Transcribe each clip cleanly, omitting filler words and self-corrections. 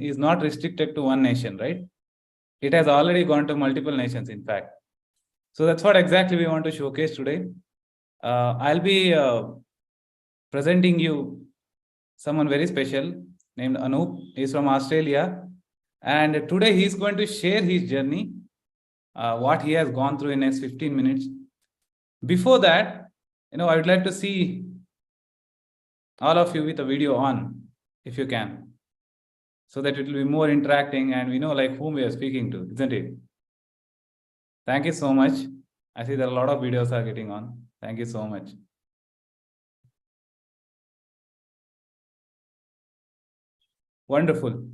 is not restricted to one nation, right? It has already gone to multiple nations, in fact. So that's what exactly we want to showcase today. I'll be presenting you someone very special named Anoop. He's from Australia. And today he's going to share his journey, what he has gone through in next 15 minutes. Before that, I would like to see all of you with a video on, if you can, so that it will be more interacting and we know like whom we are speaking to, isn't it? Thank you so much. I see that a lot of videos are getting on. Thank you so much. Wonderful.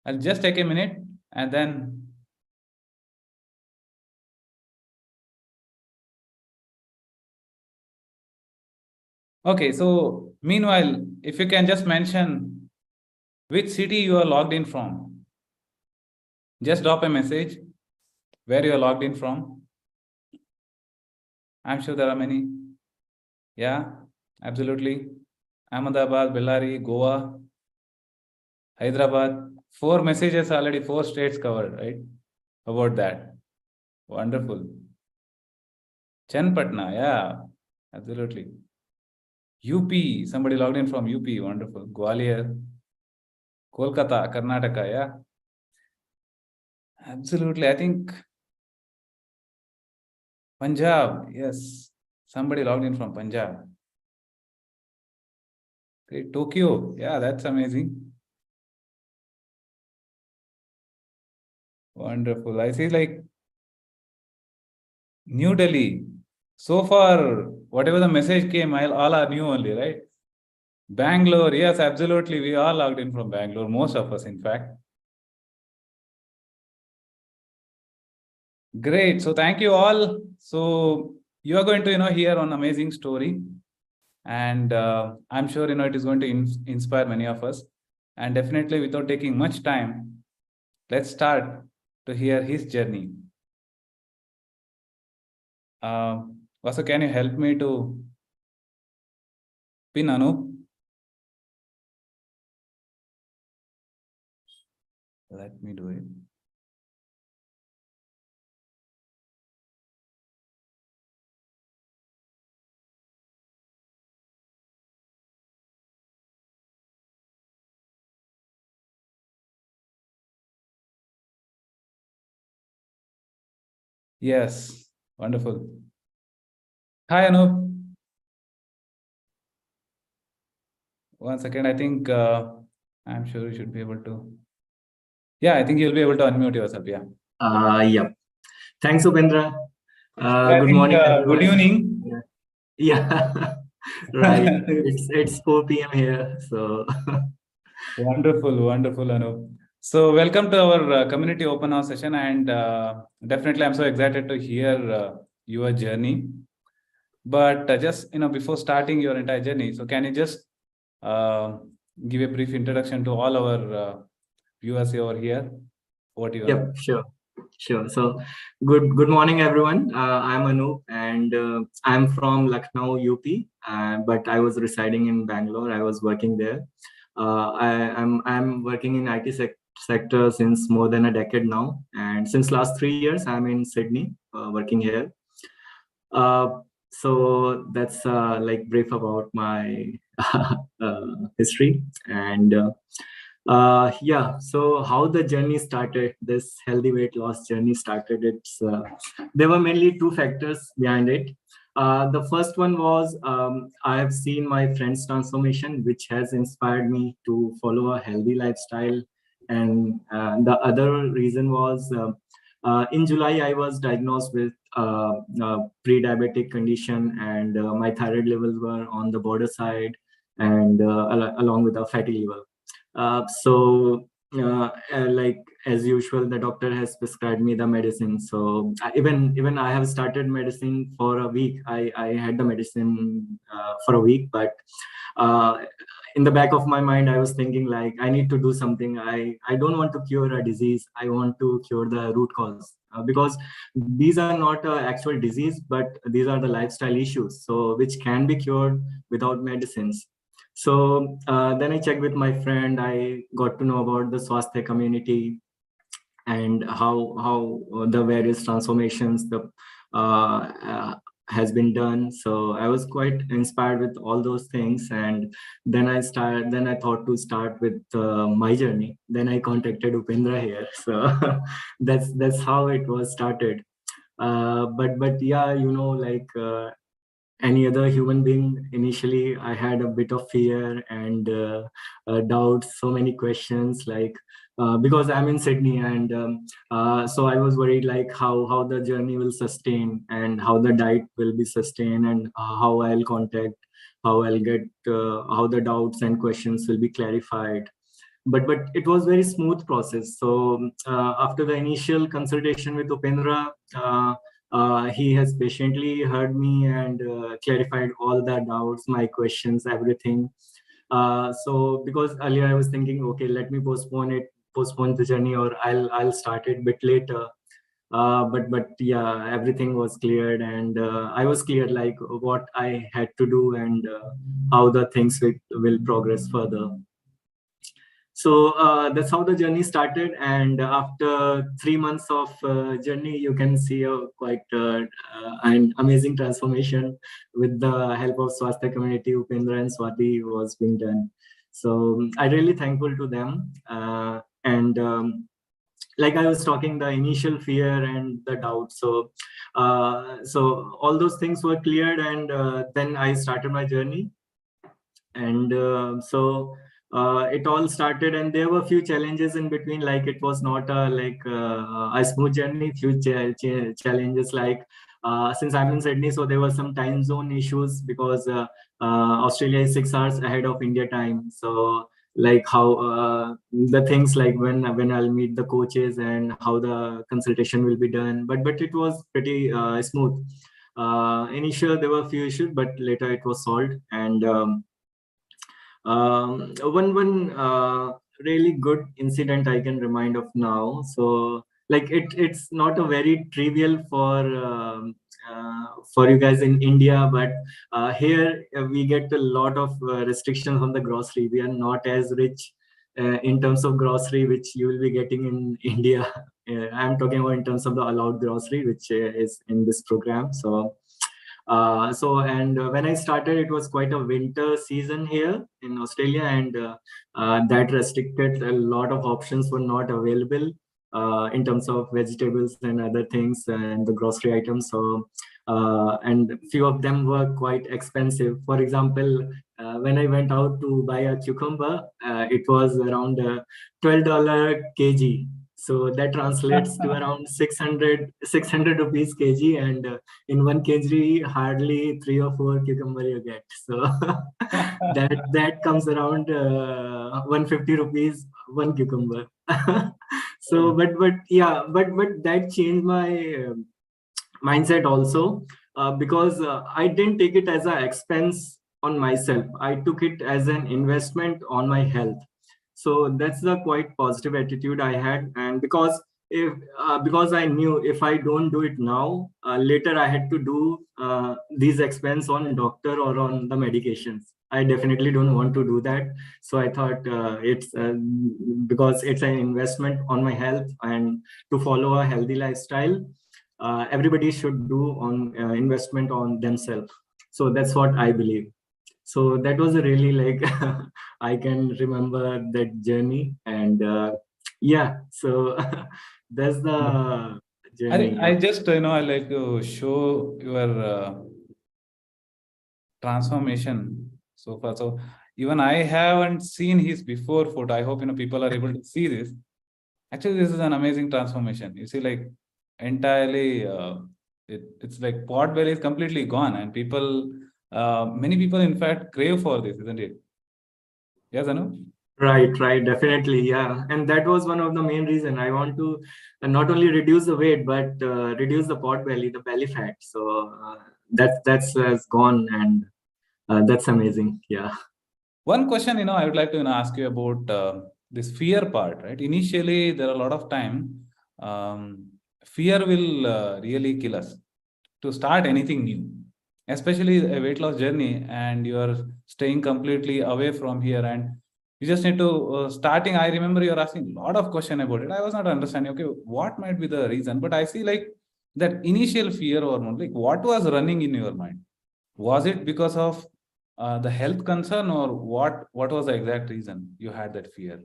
I'll just take a minute and then okay, so meanwhile, if you can just mention which city you are logged in from. Just drop a message where you are logged in from. I'm sure there are many. Yeah, absolutely. Ahmedabad, Bellary, Goa, Hyderabad. 4 messages already, 4 states covered, right? About that. Wonderful. Chenpatna, yeah, absolutely. UP, somebody logged in from UP, wonderful. Gwalior, Kolkata, Karnataka, yeah. Absolutely, I think Punjab, yes. Somebody logged in from Punjab. Great. Tokyo, yeah, that's amazing. Wonderful. I see like New Delhi. So far, whatever the message came, all are new only, right? Bangalore, yes, absolutely. We are logged in from Bangalore, most of us, in fact. Great. So thank you all. So you are going to, hear an amazing story. And I'm sure, it is going to inspire many of us. And definitely without taking much time, let's start to hear his journey. Vasu, can you help me to pin Anoop? Let me do it. Yes, wonderful. Hi, Anoop. One second, I think I'm sure you should be able to. Yeah, I think you'll be able to unmute yourself. Yeah. Yeah. Thanks, Upendra. Good morning. Good evening. Yeah. Right. It's 4 p.m. here. So Wonderful, wonderful, Anoop. So welcome to our community open house session, and definitely I'm so excited to hear your journey. But just before starting your entire journey, so can you just give a brief introduction to all our viewers over here? What you? Yep, sure. So good morning, everyone. I'm Anoop, and I'm from Lucknow, UP. But I was residing in Bangalore. I was working there. I'm working in IT sector since more than a decade now, and since last 3 years, I'm in Sydney working here. So that's like brief about my history. And yeah, so how the journey started, this healthy weight loss journey started, there were mainly 2 factors behind it. The first one was I have seen my friend's transformation, which has inspired me to follow a healthy lifestyle. And the other reason was in July, I was diagnosed with pre-diabetic condition, and my thyroid levels were on the border side, and along with a fatty liver. Like as usual, the doctor has prescribed me the medicine. So even I have started medicine for a week. I had the medicine for a week, but in the back of my mind, I was thinking like, I need to do something. I don't want to cure a disease. I want to cure the root cause, because these are not actual disease, but these are the lifestyle issues, so which can be cured without medicines. So then I checked with my friend. I got to know about the Swasthya community and how the various transformations the has been done. So I was quite inspired with all those things, and then I thought to start with my journey. Then I contacted Upendra here. So that's how it was started. But yeah, like any other human being, initially I had a bit of fear and doubts, so many questions, like because I'm in Sydney, and so I was worried, like how the journey will sustain and how the diet will be sustained, and how I'll contact, how I'll get, how the doubts and questions will be clarified. But it was very smooth process. So after the initial consultation with Upendra, he has patiently heard me and clarified all the doubts, my questions, everything. So because earlier I was thinking, okay, let me postpone the journey, or I'll start it a bit later. But yeah, everything was cleared, and I was clear, like what I had to do, and how the things will progress further. So that's how the journey started, and after 3 months of journey, you can see a quite an amazing transformation with the help of Swasthya community. Upendra and Swati was being done. So I'm really thankful to them. And like I was talking, the initial fear and the doubt. So all those things were cleared, and then I started my journey. And so it all started, and there were a few challenges in between. Like it was not a smooth journey. Few challenges, like since I'm in Sydney, so there were some time zone issues, because Australia is 6 hours ahead of India time. So like how the things, like when I'll meet the coaches and how the consultation will be done, but it was pretty smooth. Initially there were a few issues, but later it was solved. And one really good incident I can remind of now. So like it's not a very trivial for you guys in India, but here we get a lot of restrictions on the grocery. We are not as rich in terms of grocery which you will be getting in India. I'm talking about in terms of the allowed grocery, which is in this program. So when I started, it was quite a winter season here in Australia, and that restricted a lot of options were not available in terms of vegetables and other things and the grocery items. So and few of them were quite expensive. For example, when I went out to buy a cucumber, it was around $12 kg. So that translates to around 600 rupees kg, and in 1 kg, hardly 3 or 4 cucumber you get. So that comes around 150 rupees one cucumber. So but yeah, but that changed my mindset also, because I didn't take it as an expense on myself. I took it as an investment on my health. So that's the quite positive attitude I had. And because I knew if I don't do it now, later I had to do these expense on doctor or on the medications. I definitely don't want to do that. So I thought it's because it's an investment on my health, and to follow a healthy lifestyle, everybody should do on investment on themselves. So that's what I believe. So that was a really, like I can remember that journey. And yeah, so that's the journey. I just I like to show your transformation so far. So even I haven't seen his before photo. I hope people are able to see this. Actually, this is an amazing transformation. You see, like entirely, it's like pot belly is completely gone, and many people, in fact, crave for this, isn't it? Yes, Anu? Right, definitely, yeah. And that was one of the main reason I want to not only reduce the weight, but reduce the pot belly, the belly fat. So that's gone, and that's amazing. Yeah. One question, I would like to ask you about this fear part, right? Initially, there are a lot of time, fear will really kill us to start anything new, especially a weight loss journey, and you are staying completely away from here, and you just need to starting. I remember you're asking a lot of question about it. I was not understanding. Okay, what might be the reason? But I see like that initial fear hormone. Like what was running in your mind? Was it because of the health concern, or what? What was the exact reason you had that fear?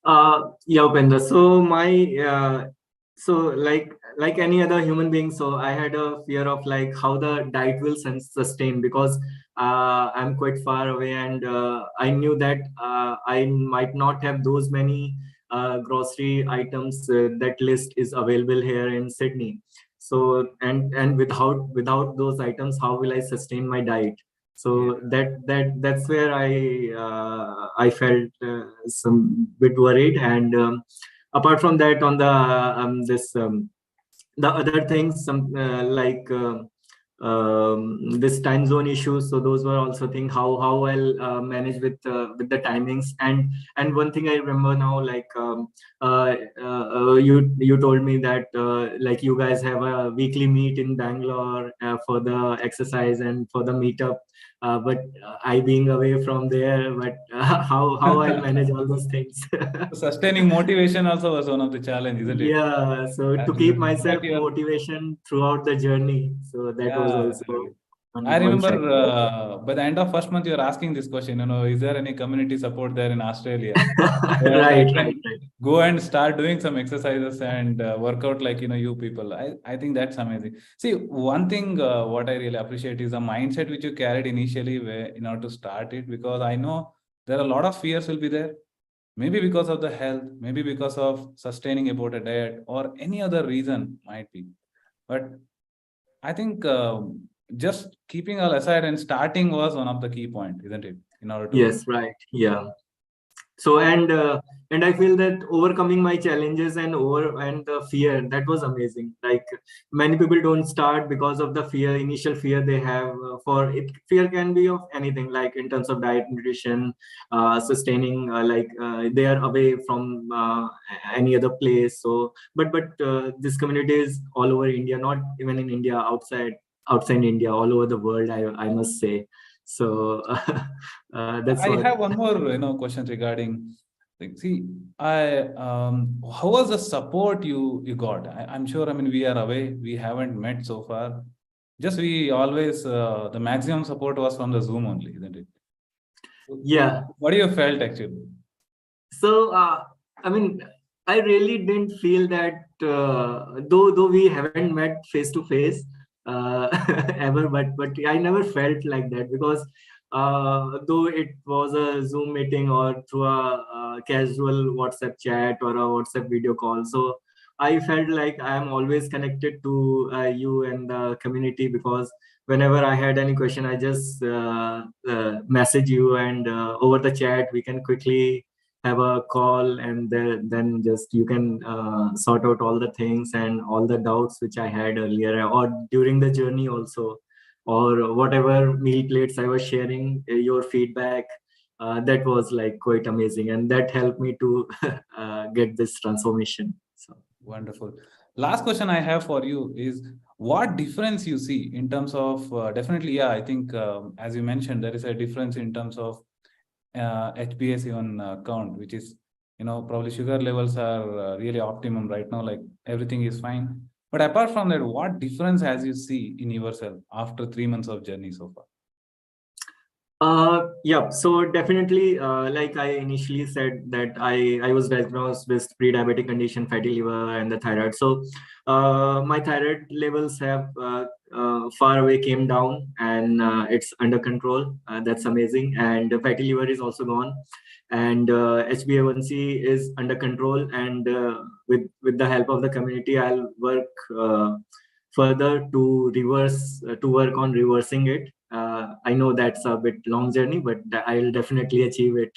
Yeah, Upendra. So so like any other human being, so I had a fear of like how the diet will sustain, because I'm quite far away, and I knew that I might not have those many grocery items. That list is available here in Sydney. So and without those items, how will I sustain my diet? So that's where I felt some bit worried. And apart from that, on the the other things, some this time zone issues, so those were also things how I'll manage with the timings. And one thing I remember now, like you told me that like you guys have a weekly meet in Bangalore for the exercise and for the meetup, but I being away from there, but how I'll manage all those things. Sustaining motivation also was one of the challenges, isn't it? Yeah, so to keep Absolutely. myself motivation throughout the journey, so that was Yeah, also absolutely. I one remember factor. by the end of first month, you're asking this question, is there any community support there in Australia where I Right, can right, right. go and start doing some exercises and work out like, you people. I think that's amazing. See, one thing what I really appreciate is the mindset which you carried initially in order to start it, because I know there are a lot of fears will be there. Maybe because of the health, maybe because of sustaining about a diet, or any other reason might be. But I think just keeping all aside and starting was one of the key points, isn't it? In order to. Yes, right. Yeah. So and I feel that overcoming my challenges and the fear, that was amazing. Like many people don't start because of the initial fear they have for it. Fear can be of anything, like in terms of diet, nutrition, sustaining, they are away from any other place. So but this community is all over India, not even in India, outside India, all over the world, I must say. So that's I what. have one more, questions regarding. Like, see, how was the support you got? I'm sure. I mean, we are away. We haven't met so far. Just we always the maximum support was from the Zoom only, isn't it? Yeah. What do you felt actually? So I mean, I really didn't feel that though we haven't met face to face ever, but I never felt like that, because though it was a Zoom meeting or through a casual WhatsApp chat or a WhatsApp video call, so I felt like I am always connected to you and the community, because whenever I had any question, I just message you, and over the chat we can quickly have a call, and then just you can sort out all the things and all the doubts which I had earlier or during the journey also, or whatever meal plates I was sharing, your feedback, that was like quite amazing, and that helped me to get this transformation. So Wonderful. Last question I have for you is, what difference you see in terms of definitely, yeah, I think as you mentioned, there is a difference in terms of HbA1c count, which is, probably sugar levels are really optimum right now, like everything is fine. But apart from that, what difference has you see in yourself after 3 months of journey so far? Yeah, so definitely, like I initially said that I was diagnosed with pre-diabetic condition, fatty liver, and the thyroid. So my thyroid levels have far away came down, and it's under control. That's amazing. And the fatty liver is also gone, and HbA1c is under control. And with the help of the community, I'll work further to work on reversing it. I know that's a bit long journey, but I'll definitely achieve it.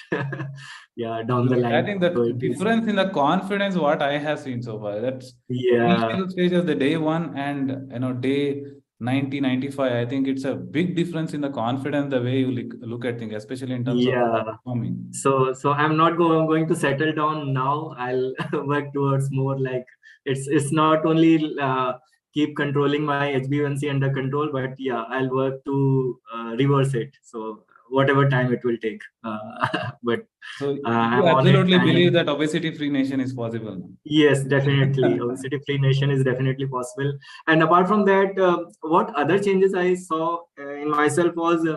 Yeah, down the I line. think the So it is, difference in the confidence, what I have seen so far, that's yeah, initial stages, the day one and day 90, 95. I think it's a big difference in the confidence, the way you look at things, especially in terms of yeah. performing. So I'm not going to settle down now. I'll work towards more, like it's not only keep controlling my HbA1c under control, but yeah, I'll work to reverse it. So whatever time it will take, but So I'm you on it. absolutely And believe that obesity free nation is possible now. yes, definitely. Obesity Free Nation is definitely possible. And apart from that, what other changes I saw in myself was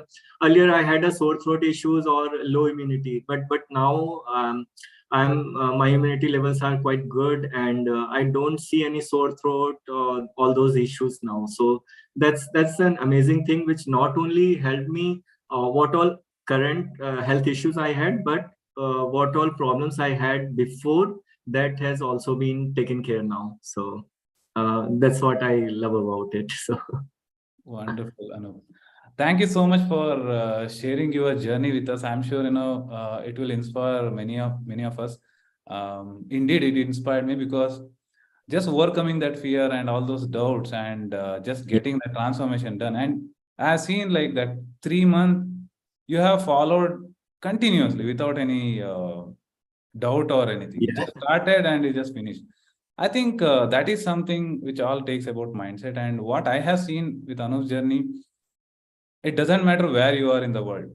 earlier I had a sore throat issues or low immunity, but now I'm my immunity levels are quite good, and I don't see any sore throat or all those issues now. So that's an amazing thing, which not only helped me what all current health issues I had, but what all problems I had before, that has also been taken care now. So that's what I love about it. So Wonderful, Anup. Thank you so much for sharing your journey with us. I'm sure it will inspire many of us. Indeed, it inspired me because just overcoming that fear and all those doubts and just getting the transformation done. And I've seen like that 3 month you have followed continuously without any doubt or anything. You yeah, just started and you just finished. I think that is something which all takes about mindset. And what I have seen with Anup's journey, it doesn't matter where you are in the world.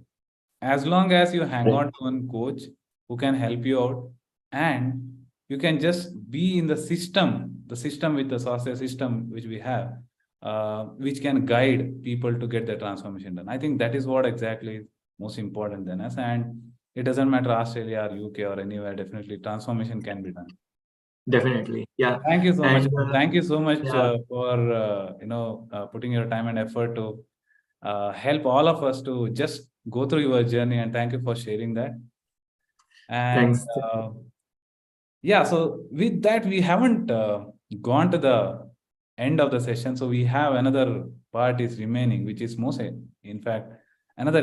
As long as you hang on to one coach who can help you out, and you can just be in the system with the Swasthya system which we have, which can guide people to get their transformation done. I think that is what exactly is most important than us. And it doesn't matter Australia or UK or anywhere, definitely transformation can be done. definitely. Yeah. Thank you so much. And Thank you so much yeah, for putting your time and effort to help all of us to just go through your journey. And thank you for sharing that. And thanks. yeah, so with that, we haven't gone to the end of the session. So we have another part is remaining, which is most, in fact, another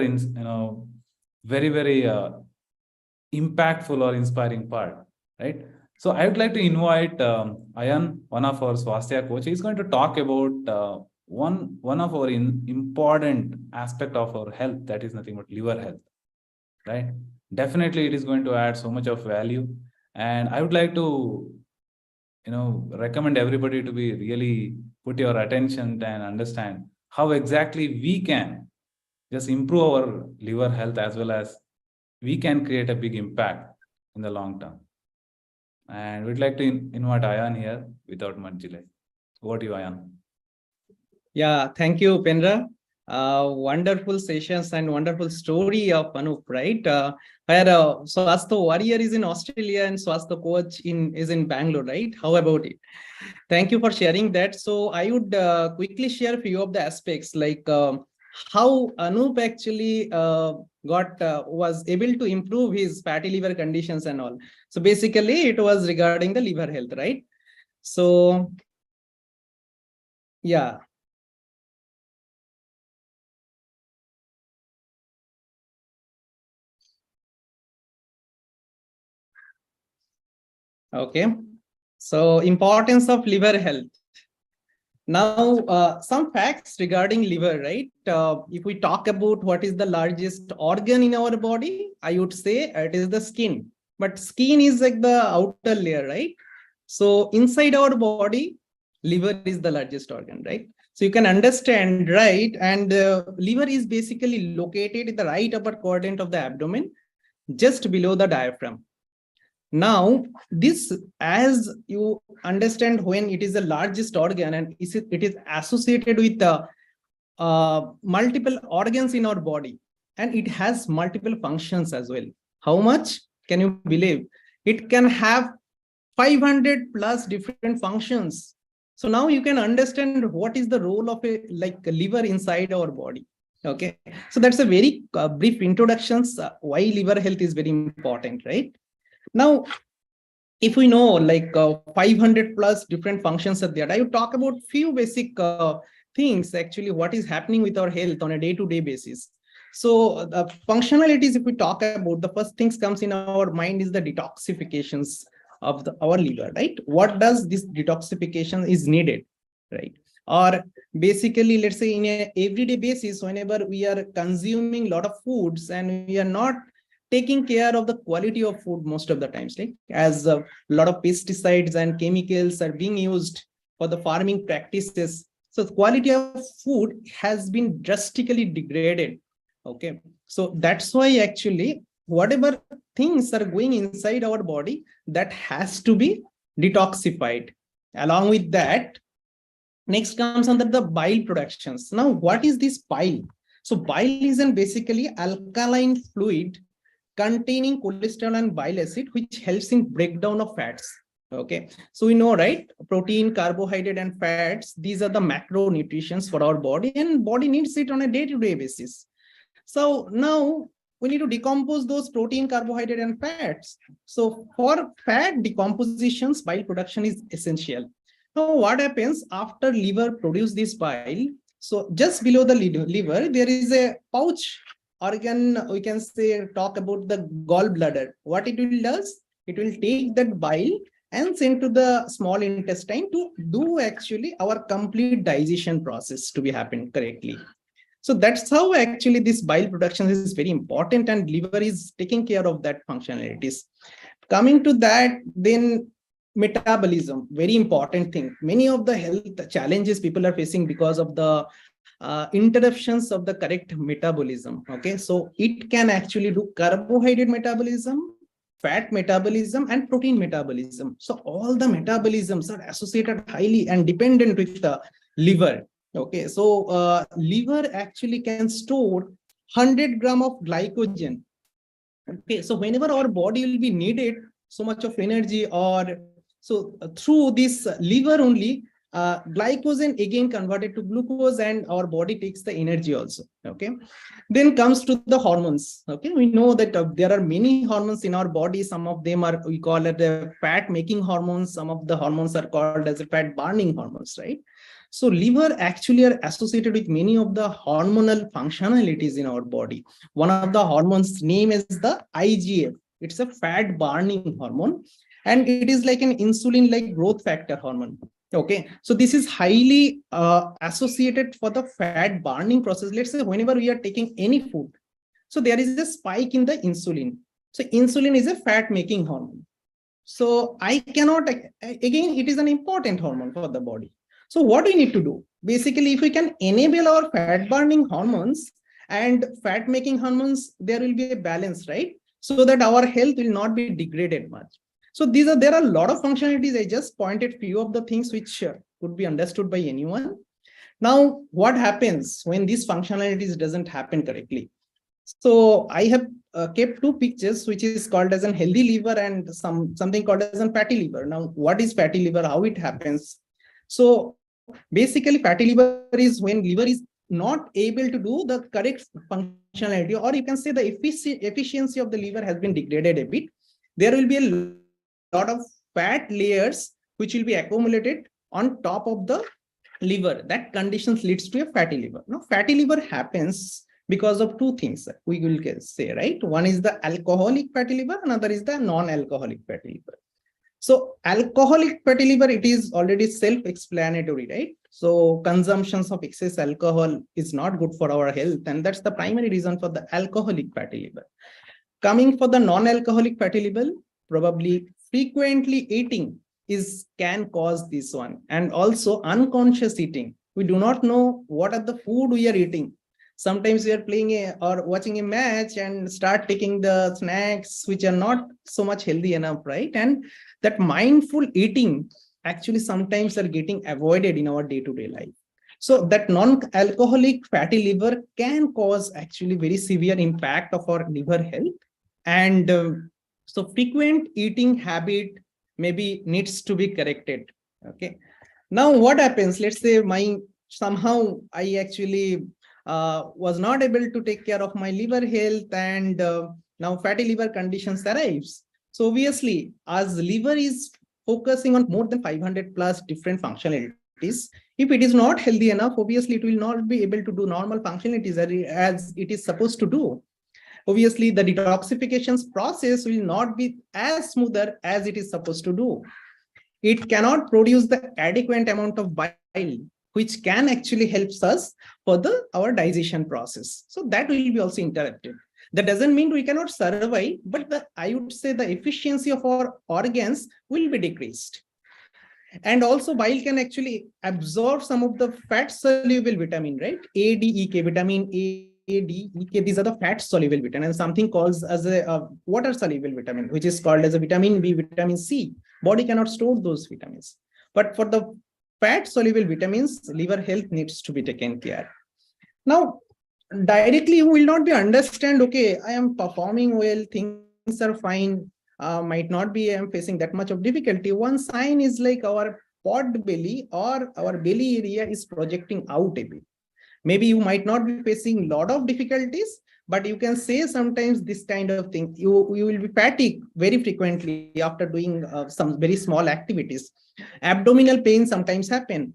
very impactful or inspiring part, right? So I would like to invite Ayan, one of our Swasthya coach. He's going to talk about one of our important aspect of our health, that is nothing but liver health, right? Definitely, it is going to add so much of value, and I would like to recommend everybody to be really put your attention and understand how exactly we can just improve our liver health, as well as we can create a big impact in the long term. And we'd like to invite Ayan here without much delay. Over to you, Ayan. Yeah, thank you, Pendra. Wonderful sessions and wonderful story of Anoop, right? Where Swasthya Warrior is in Australia and Swasthya Coach is in Bangalore, right? How about it? Thank you for sharing that. So I would quickly share a few of the aspects, like how Anoop actually was able to improve his fatty liver conditions and all. So basically, it was regarding the liver health, right? So yeah. Okay. So importance of liver health. Now, some facts regarding liver, right? If we talk about what is the largest organ in our body, I would say it is the skin. But skin is like the outer layer, right? So inside our body, liver is the largest organ, right? So you can understand, right? And liver is basically located in the right upper quadrant of the abdomen, just below the diaphragm. Now, this, as you understand, when it is the largest organ and it is associated with multiple organs in our body, and it has multiple functions as well. How much can you believe? It can have 500 plus different functions. So now you can understand what is the role of a liver inside our body. Okay, so that's a very brief introductions why liver health is very important, right? Now, if we know 500 plus different functions are there, I will talk about few basic things, actually, what is happening with our health on a day-to-day basis. So the functionalities, if we talk about, the first things comes in our mind is the detoxifications of our liver, right? What does this detoxification is needed, right? Or basically, let's say in a everyday basis, whenever we are consuming a lot of foods and we are not taking care of the quality of food most of the times, like as a lot of pesticides and chemicals are being used for the farming practices. So the quality of food has been drastically degraded. Okay, so that's why actually whatever things are going inside our body, that has to be detoxified. Along with that, next comes under the bile productions. Now, what is this bile? So bile is basically alkaline fluid containing cholesterol and bile acid, which helps in breakdown of fats. Okay, so we know, right? Protein, carbohydrate, and fats, these are the macronutrients for our body, and body needs it on a day-to-day basis. So now we need to decompose those protein, carbohydrate, and fats. So for fat decompositions, bile production is essential. Now what happens after liver produce this bile? So just below the liver, there is a pouch organ, we can say, talk about the gallbladder. What it will does, it will take that bile and send to the small intestine to do actually our complete digestion process to be happen correctly. So that's how actually this bile production is very important, and liver is taking care of that functionalities. Coming to that, then metabolism, very important thing. Many of the health challenges people are facing because of the interruptions of the correct metabolism. Okay, so it can actually do carbohydrate metabolism, fat metabolism, and protein metabolism. So all the metabolisms are associated highly and dependent with the liver. Okay, so liver actually can store 100 gram of glycogen. Okay, so whenever our body will be needed so much of energy, or so through this liver only, glycogen again converted to glucose, and our body takes the energy also. Okay, then comes to the hormones. Okay, we know that there are many hormones in our body. Some of them are, we call it the fat making hormones. Some of the hormones are called as fat burning hormones, right? So liver actually are associated with many of the hormonal functionalities in our body. One of the hormones name is the IGF. It's a fat burning hormone, and it is like an insulin like growth factor hormone. Okay, so this is highly associated for the fat burning process. Let's say whenever we are taking any food, so there is a spike in the insulin. So insulin is a fat making hormone. So I cannot, again, it is an important hormone for the body. So what we need to do? Basically, if we can enable our fat burning hormones and fat making hormones, there will be a balance, right? So that our health will not be degraded much. So there are a lot of functionalities. I just pointed few of the things which could be understood by anyone. Now, what happens when these functionalities doesn't happen correctly? So I have kept two pictures, which is called as a healthy liver and something called as a fatty liver. Now, what is fatty liver? How it happens? So basically, fatty liver is when liver is not able to do the correct functionality, or you can say the efficiency of the liver has been degraded a bit. There will be a lot of fat layers which will be accumulated on top of the liver. That condition leads to a fatty liver. Now, fatty liver happens because of two things we will say, right? One is the alcoholic fatty liver, another is the non-alcoholic fatty liver. So alcoholic fatty liver, it is already self-explanatory, right? So consumptions of excess alcohol is not good for our health, and that's the primary reason for the alcoholic fatty liver. Coming for the non-alcoholic fatty liver, probably frequently eating can cause this one, and also unconscious eating. We do not know what are the food we are eating. Sometimes we are playing or watching a match and start taking the snacks which are not so much healthy enough, right? And that mindful eating actually sometimes are getting avoided in our day-to-day life. So that non-alcoholic fatty liver can cause actually very severe impact of our liver health. And so frequent eating habit maybe needs to be corrected. Okay. Now what happens? Let's say somehow I actually was not able to take care of my liver health, and now fatty liver conditions arrives. So obviously, as liver is focusing on more than 500 plus different functionalities, if it is not healthy enough, obviously it will not be able to do normal functionalities as it is supposed to do. Obviously, the detoxification process will not be as smoother as it is supposed to do. It cannot produce the adequate amount of bile, which can actually helps us for our digestion process. So that will be also interrupted. That doesn't mean we cannot survive, but I would say the efficiency of our organs will be decreased. And also bile can actually absorb some of the fat soluble vitamin, right? A, D, E, K, vitamin A, D, E, K, these are the fat soluble vitamin, and something called as a water soluble vitamin, which is called as a vitamin B, vitamin C. Body cannot store those vitamins. But for the fat soluble vitamins, liver health needs to be taken care. Now, directly you will not be understand, okay, I am performing well, things are fine, might not be, I'm facing that much of difficulty. One sign is like our pot belly or our belly area is projecting out a bit. Maybe you might not be facing a lot of difficulties, but you can say sometimes this kind of thing, you will be fatigued very frequently after doing some very small activities. Abdominal pain sometimes happen.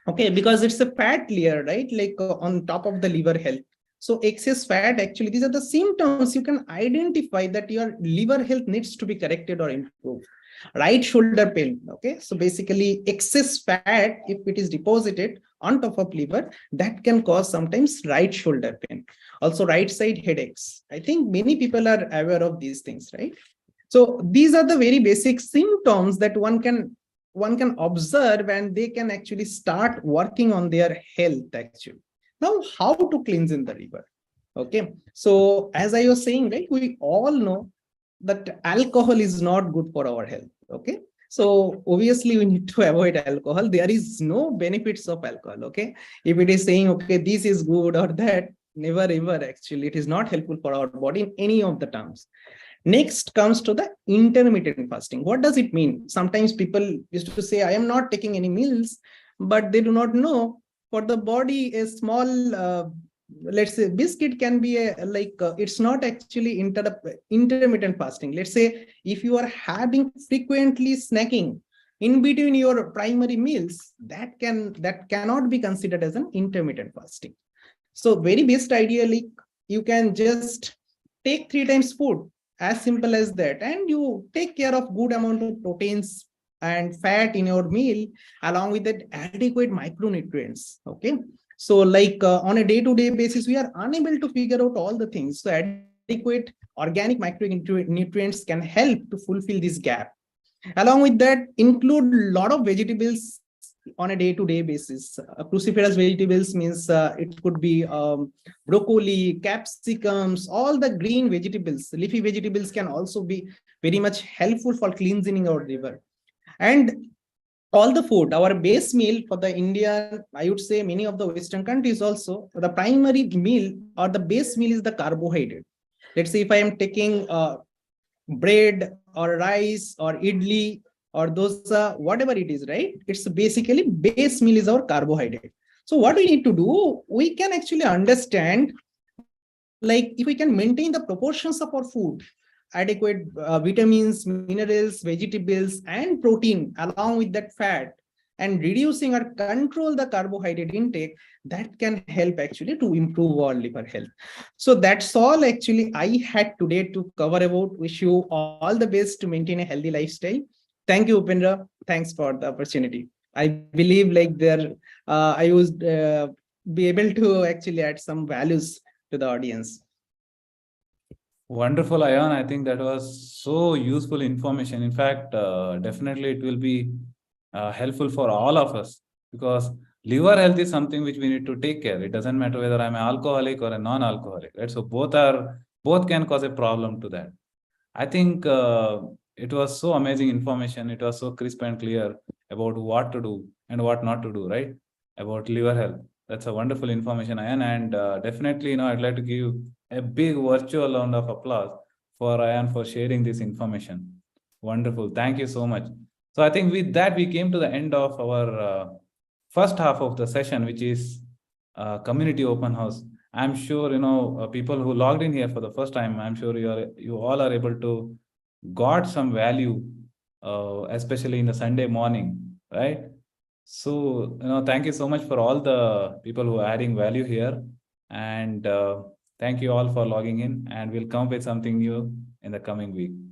Okay, because it's a fat layer, right? Like on top of the liver health. So excess fat, actually, these are the symptoms you can identify that your liver health needs to be corrected or improved. Right shoulder pain. Okay, so basically excess fat, if it is deposited on top of liver, that can cause sometimes right shoulder pain. Also right side headaches. I think many people are aware of these things, right? So these are the very basic symptoms that one can observe, and they can actually start working on their health actually. Now, how to cleanse in the liver? Okay, so as I was saying, right, we all know that alcohol is not good for our health. Okay, so obviously we need to avoid alcohol. There is no benefits of alcohol. Okay, if it is saying, okay, this is good or that, never ever, actually it is not helpful for our body in any of the terms. Next comes to the intermittent fasting. What does it mean? Sometimes people used to say, I am not taking any meals, but they do not know for the body a small, let's say biscuit can be it's not actually intermittent fasting. Let's say if you are having frequently snacking in between your primary meals, that cannot be considered as an intermittent fasting. So very best idea, like you can just take 3 times food, as simple as that, and you take care of good amount of proteins and fat in your meal, along with that adequate micronutrients. Okay, so like on a day-to-day basis, we are unable to figure out all the things. So adequate organic micronutrients can help to fulfill this gap. Along with that, include a lot of vegetables on a day-to-day basis. Cruciferous vegetables means it could be broccoli, capsicums, all the green vegetables. Leafy vegetables can also be very much helpful for cleansing our liver. And all the food, our base meal for the India, I would say many of the Western countries also, the primary meal or the base meal is the carbohydrate. Let's say if I am taking bread or rice or idli or dosa, whatever it is, right? It's basically base meal is our carbohydrate. So what we need to do, we can actually understand, like if we can maintain the proportions of our food, adequate vitamins, minerals, vegetables, and protein, along with that fat, and reducing or control the carbohydrate intake, that can help actually to improve our liver health. So that's all actually I had today to cover about. Wish you all the best to maintain a healthy lifestyle. Thank you, Upendra. Thanks for the opportunity. I believe like I was be able to actually add some values to the audience. Wonderful, Ayan. I think that was so useful information. In fact, definitely it will be helpful for all of us, because liver health is something which we need to take care. It doesn't matter whether I'm an alcoholic or a non-alcoholic, right? So both can cause a problem to that. I think it was so amazing information. It was so crisp and clear about what to do and what not to do, right? About liver health. That's a wonderful information, Ayan. And definitely, I'd like to give a big virtual round of applause for Ayan for sharing this information. Wonderful. Thank you so much. So I think with that, we came to the end of our first half of the session, which is community open house. I'm sure, people who logged in here for the first time, I'm sure you all are able to got some value, especially in the Sunday morning, right? So, thank you so much for all the people who are adding value here. And thank you all for logging in, and we'll come up with something new in the coming week.